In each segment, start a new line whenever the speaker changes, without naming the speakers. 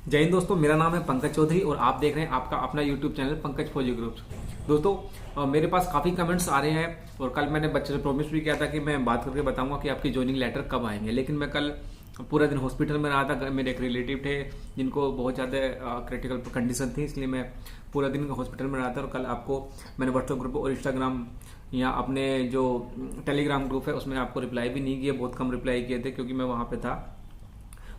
जय हिंद दोस्तों, मेरा नाम है पंकज चौधरी और आप देख रहे हैं आपका अपना यूट्यूब चैनल पंकज फौजी ग्रुप्स। दोस्तों, मेरे पास काफ़ी कमेंट्स आ रहे हैं और कल मैंने बच्चे से प्रॉमिस भी किया था कि मैं बात करके बताऊंगा कि आपकी ज्वाइनिंग लेटर कब आएंगे। लेकिन मैं कल पूरा दिन हॉस्पिटल में रहा था। मेरे एक रिलेटिव थे जिनको बहुत ज़्यादा क्रिटिकल कंडीशन थी, इसलिए मैं पूरा दिन हॉस्पिटल में रहा था। और कल आपको मैंने व्हाट्सएप ग्रुप और इंस्टाग्राम या अपने जो टेलीग्राम ग्रुप है उसमें आपको रिप्लाई भी नहीं किया, बहुत कम रिप्लाई किए थे क्योंकि मैं वहाँ पे था।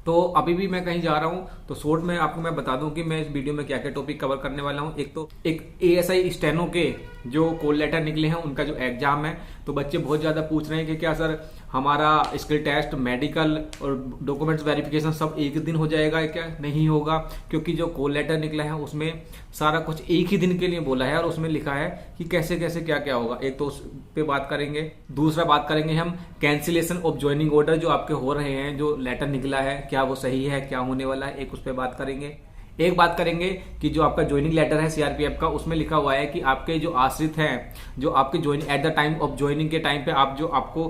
तो अभी भी मैं कहीं जा रहा हूं, तो शॉर्ट में आपको मैं बता दूं कि मैं इस वीडियो में क्या क्या टॉपिक कवर करने वाला हूं। एक तो एक एएसआई स्टेनो के जो कॉल लेटर निकले हैं उनका जो एग्जाम है, तो बच्चे बहुत ज्यादा पूछ रहे हैं कि क्या सर हमारा स्किल टेस्ट, मेडिकल और डॉक्यूमेंट्स वेरिफिकेशन सब एक दिन हो जाएगा क्या? नहीं होगा, क्योंकि जो कॉल लेटर निकला है उसमें सारा कुछ एक ही दिन के लिए बोला है और उसमें लिखा है कि कैसे कैसे क्या क्या होगा। एक तो उस पे बात करेंगे। दूसरा बात करेंगे हम कैंसिलेशन ऑफ ज्वाइनिंग ऑर्डर जो आपके हो रहे हैं, जो लेटर निकला है क्या वो सही है, क्या होने वाला है, एक उस पर बात करेंगे। एक बात करेंगे कि जो आपका ज्वाइनिंग लेटर है सीआरपीएफ का, उसमें लिखा हुआ है कि आपके जो आश्रित हैं, जो आपके joining at the time of joining के टाइम पे आप जो आपको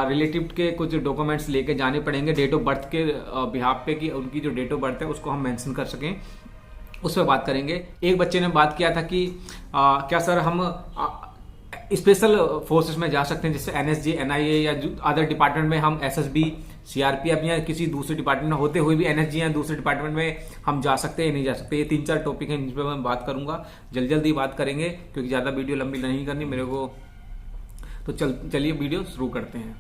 रिलेटिव के कुछ डॉक्यूमेंट्स लेके जाने पड़ेंगे डेट ऑफ बर्थ के बिहाफ पे, कि उनकी जो डेट ऑफ बर्थ है उसको हम मेंशन कर सकें, उस पर बात करेंगे। एक बच्चे ने बात किया था कि क्या सर हम स्पेशल फोर्सेस में जा सकते हैं, जैसे एनएसजी, एनआईए या अदर डिपार्टमेंट में हम एसएसबी, सीआरपीएफ या किसी दूसरे डिपार्टमेंट में होते हुए भी एनएसजी या दूसरे डिपार्टमेंट में हम जा सकते हैं या नहीं जा सकते। ये 3-4 टॉपिक हैं जिन पर मैं बात करूंगा। जल्दी जल्दी बात करेंगे क्योंकि ज्यादा वीडियो लंबी नहीं करनी मेरे को। तो चलिए वीडियो शुरू करते हैं।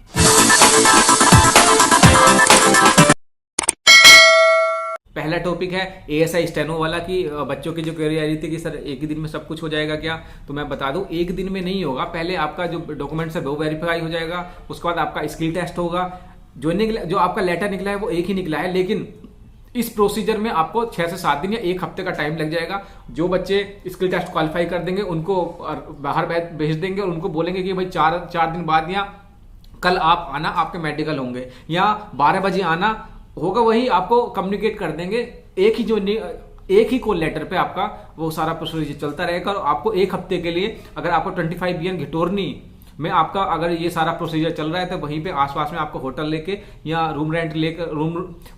पहला टॉपिक है एएसआई स्टेनो वाला, कि बच्चों की जो क्वेरी आ रही थी कि सर एक ही दिन में सब कुछ हो जाएगा क्या? तो मैं बता दूं, एक दिन में नहीं होगा। पहले आपका जो डॉक्यूमेंट्स है वो वेरीफाई हो जाएगा, उसके बाद आपका स्किल टेस्ट होगा। जो आपका लेटर निकला है वो एक ही निकला है, लेकिन इस प्रोसीजर में आपको 6 से 7 दिन या 1 हफ्ते का टाइम लग जाएगा। जो बच्चे स्किल टेस्ट क्वालिफाई कर देंगे उनको बाहर भेज देंगे और उनको बोलेंगे कि भाई 4 दिन बाद या कल आप आना, आपके मेडिकल होंगे, या 12 बजे आना होगा, वही आपको कम्युनिकेट कर देंगे। एक ही कॉल लेटर पे आपका वो सारा प्रोसीजर चलता रहेगा। और आपको 1 हफ्ते के लिए, अगर आपको 25 BN घिटोरनी में आपका अगर ये सारा प्रोसीजर चल रहा है, तो वहीं पे आसपास में आपको होटल लेके या रूम रेंट लेकर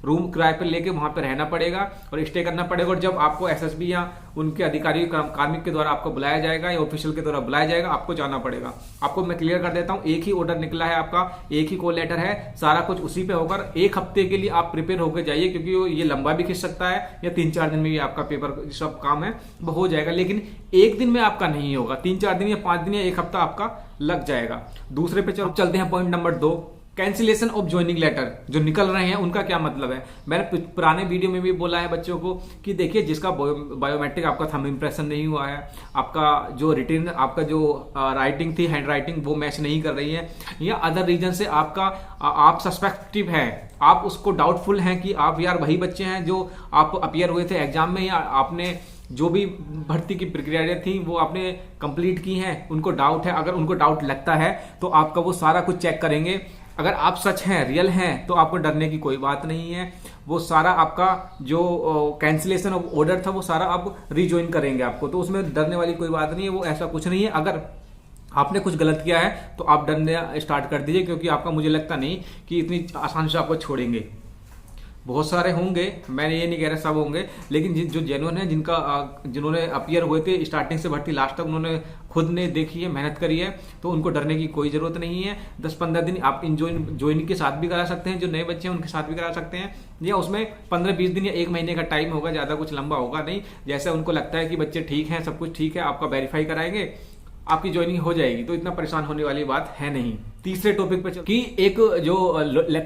रूम किराए पे लेके वहां पे रहना पड़ेगा और स्टे करना पड़ेगा। और जब आपको एसएसबी या उनके अधिकारी कार्मिक के द्वारा आपको बुलाया जाएगा या ऑफिशियल के द्वारा बुलाया जाएगा, आपको जाना पड़ेगा। आपको मैं क्लियर कर देता हूं, एक ही ऑर्डर निकला है आपका, एक ही कॉल लेटर है, सारा कुछ उसी पे होकर 1 हफ्ते के लिए आप प्रिपेयर होकर जाइए, क्योंकि ये लंबा भी खिंच सकता है या 3-4 दिन में भी आपका पेपर सब काम है वो हो जाएगा। लेकिन एक दिन में आपका नहीं होगा, 3-4 दिन या 5 दिन या 1 हफ्ता आपका लग जाएगा। दूसरे पे चलते हैं, point number 2, cancellation of joining letter जो निकल रहे हैं उनका क्या मतलब है। मैंने पुराने वीडियो में भी बोला है बच्चों को कि देखिए, जिसका बायोमेट्रिक आपका थंब इंप्रेशन नहीं हुआ है, आपका जो रिटन, आपका जो राइटिंग थी, हैंड राइटिंग वो मैच नहीं कर रही है, या अदर रीजन से आपका आप सस्पेक्टिव है, आप उसको डाउटफुल हैं कि आप यार वही बच्चे हैं जो आप अपियर हुए थे एग्जाम में, या आपने जो भी भर्ती की प्रक्रिया थी वो आपने कंप्लीट की हैं, उनको डाउट है। अगर उनको डाउट लगता है तो आपका वो सारा कुछ चेक करेंगे। अगर आप सच हैं, रियल हैं, तो आपको डरने की कोई बात नहीं है। वो सारा आपका जो कैंसिलेशन ऑफ ऑर्डर था वो सारा अब रिज्वाइन करेंगे आपको, तो उसमें डरने वाली कोई बात नहीं है। वो ऐसा कुछ नहीं है। अगर आपने कुछ गलत किया है तो आप डरना स्टार्ट कर दीजिए, क्योंकि आपका मुझे लगता नहीं कि इतनी आसानी से आपको छोड़ेंगे। बहुत सारे होंगे, मैंने ये नहीं कह रहा सब होंगे, लेकिन जो जेन्युइन है, जिन्होंने अपियर हुए थे स्टार्टिंग से भर्ती लास्ट तक, उन्होंने खुद ने देखी है, मेहनत करी है, तो उनको डरने की कोई जरूरत नहीं है। 10-15 दिन आप ज्वाइनिंग के साथ भी करा सकते हैं, जो नए बच्चे हैं उनके साथ भी करा सकते हैं, या उसमें 15-20 दिन या 1 महीने का टाइम होगा, ज्यादा कुछ लंबा होगा नहीं। जैसे उनको लगता है कि बच्चे ठीक हैं, सब कुछ ठीक है, आपका वेरीफाई कराएंगे, आपकी ज्वाइनिंग हो जाएगी, तो इतना परेशान होने वाली बात है नहीं। तीसरे टॉपिक पे कि एक जो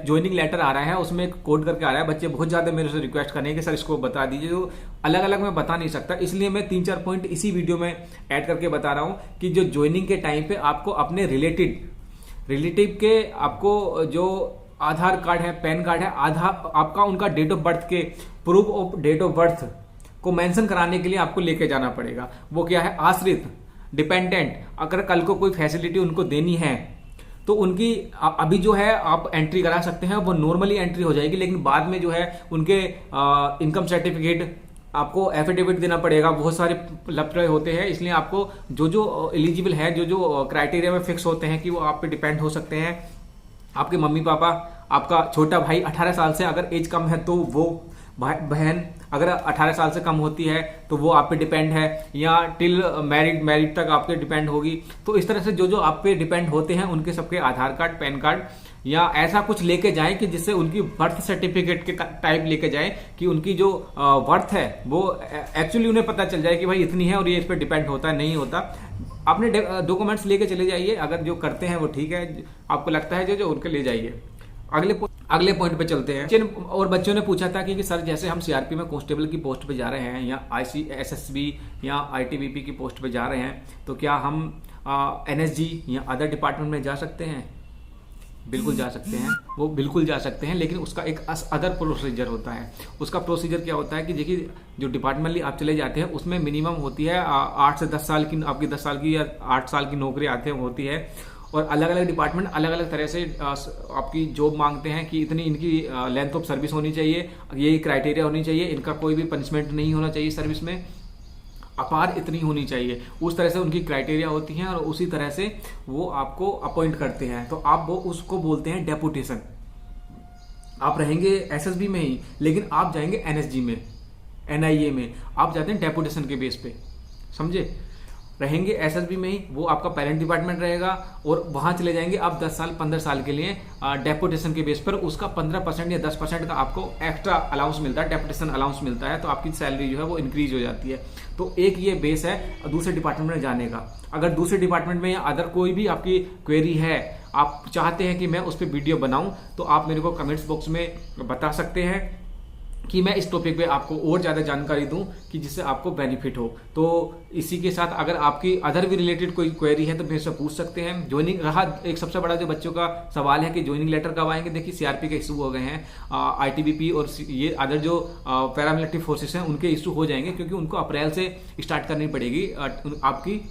ज्वाइनिंग लेटर आ रहा है उसमें एक कोड करके आ रहा है। बच्चे बहुत ज्यादा मेरे से रिक्वेस्ट करने कि सर इसको बता दीजिए, जो अलग अलग मैं बता नहीं सकता, इसलिए मैं 3-4 पॉइंट इसी वीडियो में ऐड करके बता रहा हूं कि जो ज्वाइनिंग के टाइम पे आपको अपने रिलेटिव के आपको जो आधार कार्ड है, पैन कार्ड है, आधार आपका उनका डेट ऑफ बर्थ के proof of date of birth को मेंशन कराने के लिए आपको लेके जाना पड़ेगा। वो क्या है, आश्रित, डिपेंडेंट। अगर कल को कोई फैसिलिटी उनको देनी है तो उनकी अभी जो है आप एंट्री करा सकते हैं, वो नॉर्मली एंट्री हो जाएगी, लेकिन बाद में जो है उनके इनकम सर्टिफिकेट, आपको एफिडेविट देना पड़ेगा, बहुत सारे लफड़े होते हैं। इसलिए आपको जो एलिजिबल है, जो क्राइटेरिया में फिक्स होते हैं कि वो आप पे डिपेंड हो सकते हैं, आपके मम्मी पापा, आपका छोटा भाई 18 साल से अगर एज कम है तो बहन अगर 18 साल से कम होती है तो वो आप पे डिपेंड है, या टिल मैरिड तक आप पे डिपेंड होगी। तो इस तरह से जो जो आप पे डिपेंड होते हैं उनके सबके आधार कार्ड, पैन कार्ड या ऐसा कुछ लेके जाएं कि जिससे उनकी बर्थ सर्टिफिकेट के टाइप लेके जाएं कि उनकी जो बर्थ है वो एक्चुअली उन्हें पता चल जाए कि भाई इतनी है और ये इस पर डिपेंड होता है नहीं होता। अपने डॉक्यूमेंट्स लेके चले जाइए, अगर जो करते हैं वो ठीक है, आपको लगता है जो उनके ले जाइए। अगले पॉइंट पे चलते हैं। और बच्चों ने पूछा था कि सर जैसे हम सीआरपी में कांस्टेबल की पोस्ट पे जा रहे हैं या ICSSB या ITBP की पोस्ट पे जा रहे हैं तो क्या हम NSG या अदर डिपार्टमेंट में जा सकते हैं? बिल्कुल जा सकते हैं, वो बिल्कुल जा सकते हैं, लेकिन उसका एक अदर प्रोसीजर होता है। उसका प्रोसीजर क्या होता है कि देखिए जो डिपार्टमेंटली आप चले जाते हैं उसमें मिनिमम होती है 8 से 10 साल की, आपकी 10 साल की या 8 साल की नौकरी आते हैं होती है। और अलग अलग डिपार्टमेंट अलग अलग तरह से आपकी जॉब मांगते हैं कि इतनी इनकी लेंथ ऑफ सर्विस होनी चाहिए, ये क्राइटेरिया होनी चाहिए, इनका कोई भी पनिशमेंट नहीं होना चाहिए सर्विस में, अपार इतनी होनी चाहिए। उस तरह से उनकी क्राइटेरिया होती हैं और उसी तरह से वो आपको अपॉइंट करते हैं। तो आप वो उसको बोलते हैं डेपुटेशन। आप रहेंगे SSB में ही लेकिन आप जाएंगे NSG में, NIA में, आप जाते हैं डेपुटेशन के बेस पे, समझे? रहेंगे SSB में ही, वो आपका पेरेंट डिपार्टमेंट रहेगा और वहां चले जाएंगे आप 10 साल 15 साल के लिए डेपुटेशन के बेस पर। उसका 15% या 10% का आपको एक्स्ट्रा अलाउंस मिलता है, डेपुटेशन अलाउंस मिलता है, तो आपकी सैलरी जो है वो इंक्रीज हो जाती है। तो एक ये बेस है दूसरे डिपार्टमेंट में जाने का। अगर दूसरे डिपार्टमेंट में या अदर कोई भी आपकी क्वेरी है, आप चाहते हैं कि मैं उस पर वीडियो बनाऊं, तो आप मेरे को कमेंट्स बॉक्स में बता सकते हैं कि मैं इस टॉपिक पे आपको और ज़्यादा जानकारी दूं कि जिससे आपको बेनिफिट हो। तो इसी के साथ अगर आपकी अदर भी रिलेटेड कोई क्वेरी है तो मेरे से पूछ सकते हैं। ज्वाइनिंग रहा एक सबसे बड़ा जो बच्चों का सवाल है कि ज्वाइनिंग लेटर कब आएंगे। देखिए सीआरपी के इशू हो गए हैं, ITBP और ये अदर जो पैरामिलिट्री फोर्सेस हैं उनके इशू हो जाएंगे, क्योंकि उनको अप्रैल से स्टार्ट करनी पड़ेगी आपकी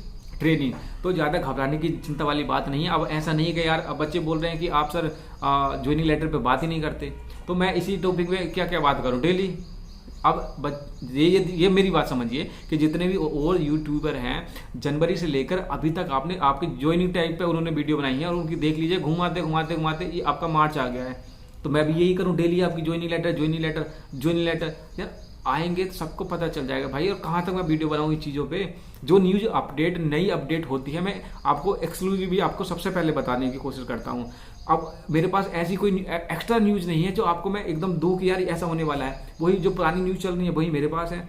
ट्रेनिंग। तो ज़्यादा घबराने की चिंता वाली बात नहीं है। अब ऐसा नहीं कि यार अब बच्चे बोल रहे हैं कि आप सर ज्वाइनिंग लेटर पे बात ही नहीं करते, तो मैं इसी टॉपिक में क्या क्या बात करूं डेली। अब ये मेरी बात समझिए कि जितने भी और यूट्यूबर हैं जनवरी से लेकर अभी तक आपने आपकी ज्वाइनिंग टाइम पे उन्होंने वीडियो बनाई है और उनकी देख लीजिए, घुमाते घुमाते घुमाते ये आपका मार्च आ गया है। तो मैं भी यही करूं डेली, आपकी ज्वाइनिंग लेटर यार आएंगे तो सबको पता चल जाएगा भाई। और कहाँ तक मैं वीडियो बनाऊँ इस चीज़ों पे, जो न्यूज अपडेट नई अपडेट होती है मैं आपको एक्सक्लूसिव भी आपको सबसे पहले बताने की कोशिश करता हूँ। अब मेरे पास ऐसी कोई एक्स्ट्रा न्यूज नहीं है जो आपको मैं एकदम दूं कि यार ऐसा होने वाला है। वही जो पुरानी न्यूज चल रही है वही मेरे पास है।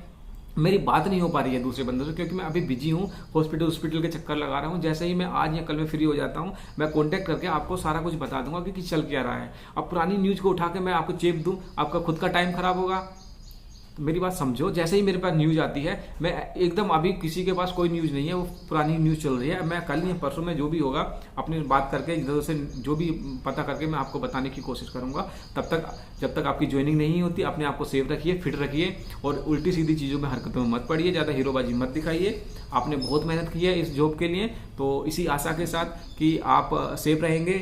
मेरी बात नहीं हो पा रही है दूसरे बंदों से, क्योंकि मैं अभी बिजी हूँ, हॉस्पिटल के चक्कर लगा रहा हूँ। जैसे ही मैं आज या कल में फ्री हो जाता हूँ मैं कॉन्टैक्ट करके आपको सारा कुछ बता दूंगा कि चल क्या रहा है। अब पुरानी न्यूज को उठा के मैं आपको चेप दूं, आपका खुद का टाइम खराब होगा। तो मेरी बात समझो, जैसे ही मेरे पास न्यूज आती है मैं एकदम, अभी किसी के पास कोई न्यूज नहीं है, वो पुरानी न्यूज चल रही है, मैं कल या परसों में जो भी होगा अपनी बात करके इधर से जो भी पता करके मैं आपको बताने की कोशिश करूंगा। तब तक जब तक आपकी ज्वाइनिंग नहीं होती अपने आप को सेफ रखिए, फिट रखिए और उल्टी सीधी चीज़ों में हरकतों में मत पड़िए, ज़्यादा हीरोबाजी मत दिखाइए। आपने बहुत मेहनत की है इस जॉब के लिए, तो इसी आशा के साथ कि आप सेफ रहेंगे।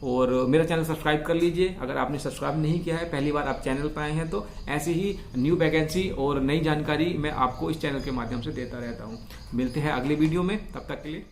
और मेरा चैनल सब्सक्राइब कर लीजिए अगर आपने सब्सक्राइब नहीं किया है, पहली बार आप चैनल पर आए हैं तो। ऐसे ही न्यू वैकेंसी और नई जानकारी मैं आपको इस चैनल के माध्यम से देता रहता हूँ। मिलते हैं अगले वीडियो में, तब तक के लिए।